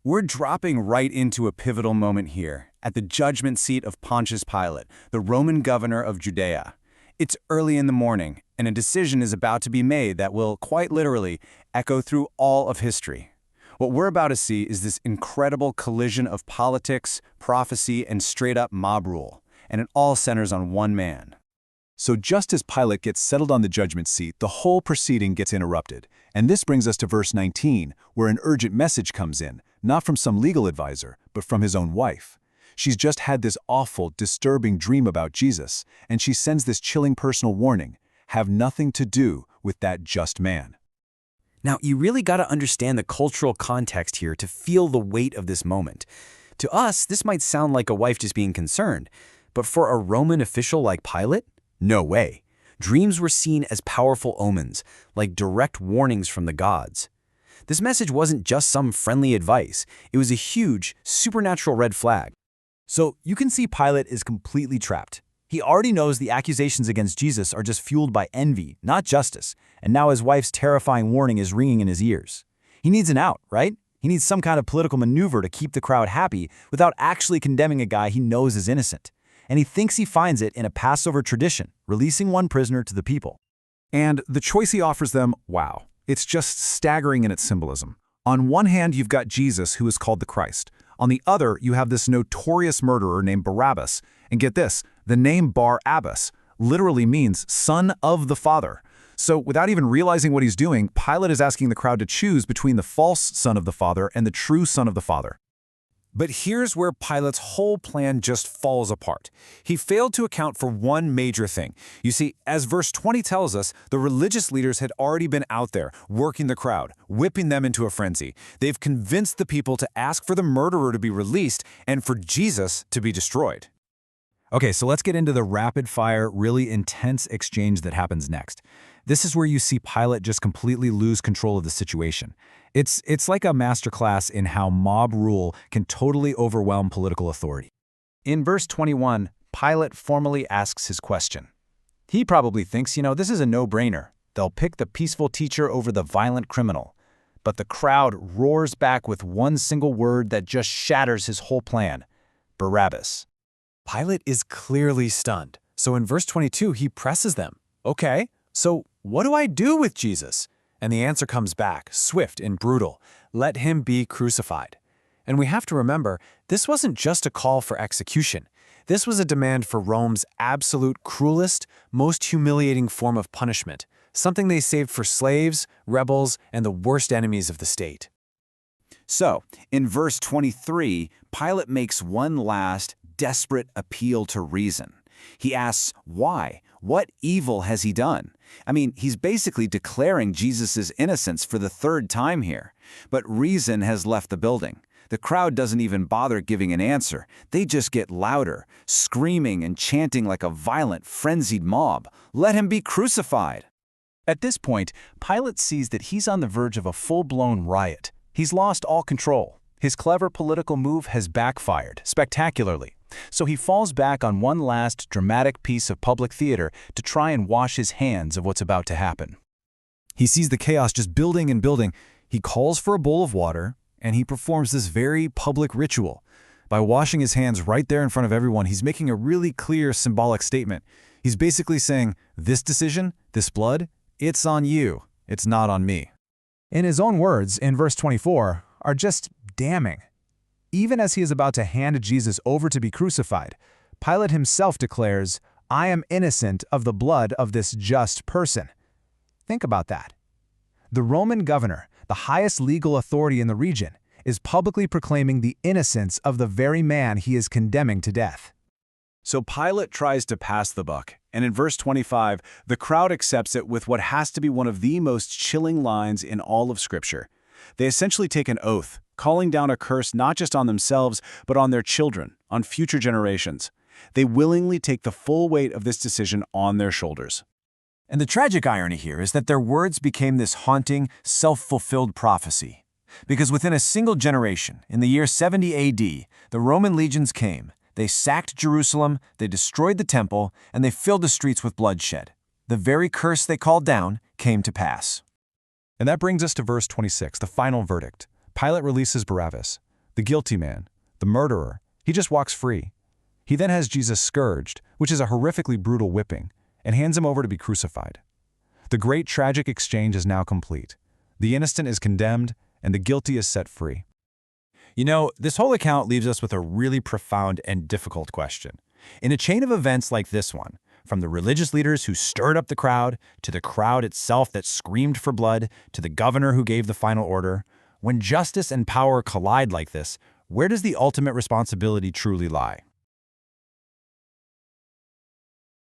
We're dropping right into a pivotal moment here, at the judgment seat of Pontius Pilate, the Roman governor of Judea. It's early in the morning, and a decision is about to be made that will, quite literally, echo through all of history. What we're about to see is this incredible collision of politics, prophecy, and straight-up mob rule, and it all centers on one man. So just as Pilate gets settled on the judgment seat, the whole proceeding gets interrupted. And this brings us to verse 19, where an urgent message comes in, not from some legal advisor, but from his own wife. She's just had this awful, disturbing dream about Jesus, and she sends this chilling personal warning: have nothing to do with that just man. Now, you really got to understand the cultural context here to feel the weight of this moment. To us, this might sound like a wife just being concerned, but for a Roman official like Pilate, no way. Dreams were seen as powerful omens, like direct warnings from the gods. This message wasn't just some friendly advice. It was a huge, supernatural red flag. So you can see Pilate is completely trapped. He already knows the accusations against Jesus are just fueled by envy, not justice, and now his wife's terrifying warning is ringing in his ears. He needs an out, right? He needs some kind of political maneuver to keep the crowd happy without actually condemning a guy he knows is innocent. And he thinks he finds it in a Passover tradition, releasing one prisoner to the people. And the choice he offers them, wow, it's just staggering in its symbolism. On one hand, you've got Jesus, who is called the Christ. On the other, you have this notorious murderer named Barabbas. And get this, the name Bar-Abbas literally means son of the Father. So without even realizing what he's doing, Pilate is asking the crowd to choose between the false son of the Father and the true son of the Father. But here's where Pilate's whole plan just falls apart. He failed to account for one major thing. You see, as verse 20 tells us, the religious leaders had already been out there, working the crowd, whipping them into a frenzy. They've convinced the people to ask for the murderer to be released and for Jesus to be destroyed. Okay, so let's get into the rapid-fire, really intense exchange that happens next. This is where you see Pilate just completely lose control of the situation. It's like a masterclass in how mob rule can totally overwhelm political authority. In verse 21, Pilate formally asks his question. He probably thinks, this is a no-brainer. They'll pick the peaceful teacher over the violent criminal. But the crowd roars back with one single word that just shatters his whole plan: Barabbas. Pilate is clearly stunned. So in verse 22, he presses them. Okay, so what do I do with Jesus? And the answer comes back, swift and brutal: let him be crucified. And we have to remember, this wasn't just a call for execution. This was a demand for Rome's absolute cruelest, most humiliating form of punishment, something they saved for slaves, rebels, and the worst enemies of the state. So, in verse 23, Pilate makes one last, desperate appeal to reason. He asks, why? What evil has he done? I mean, he's basically declaring Jesus' innocence for the third time here. But reason has left the building. The crowd doesn't even bother giving an answer. They just get louder, screaming and chanting like a violent, frenzied mob. Let him be crucified. At this point, Pilate sees that he's on the verge of a full-blown riot. He's lost all control. His clever political move has backfired spectacularly. So he falls back on one last dramatic piece of public theater to try and wash his hands of what's about to happen. He sees the chaos just building and building. He calls for a bowl of water, and he performs this very public ritual. By washing his hands right there in front of everyone, he's making a really clear symbolic statement. He's basically saying, this decision, this blood, it's on you. It's not on me. In his own words, in verse 24, are just damning. Even as he is about to hand Jesus over to be crucified, Pilate himself declares, I am innocent of the blood of this just person. Think about that. The Roman governor, the highest legal authority in the region, is publicly proclaiming the innocence of the very man he is condemning to death. So Pilate tries to pass the buck, and in verse 25, the crowd accepts it with what has to be one of the most chilling lines in all of Scripture. They essentially take an oath, calling down a curse not just on themselves, but on their children, on future generations. They willingly take the full weight of this decision on their shoulders. And the tragic irony here is that their words became this haunting, self-fulfilled prophecy. Because within a single generation, in the year 70 AD, the Roman legions came. They sacked Jerusalem, they destroyed the temple, and they filled the streets with bloodshed. The very curse they called down came to pass. And that brings us to verse 26, the final verdict. Pilate releases Barabbas. The guilty man, the murderer, he just walks free. He then has Jesus scourged, which is a horrifically brutal whipping, and hands him over to be crucified. The great tragic exchange is now complete. The innocent is condemned, and the guilty is set free. You know, this whole account leaves us with a really profound and difficult question. In a chain of events like this one, from the religious leaders who stirred up the crowd, to the crowd itself that screamed for blood, to the governor who gave the final order, when justice and power collide like this, where does the ultimate responsibility truly lie?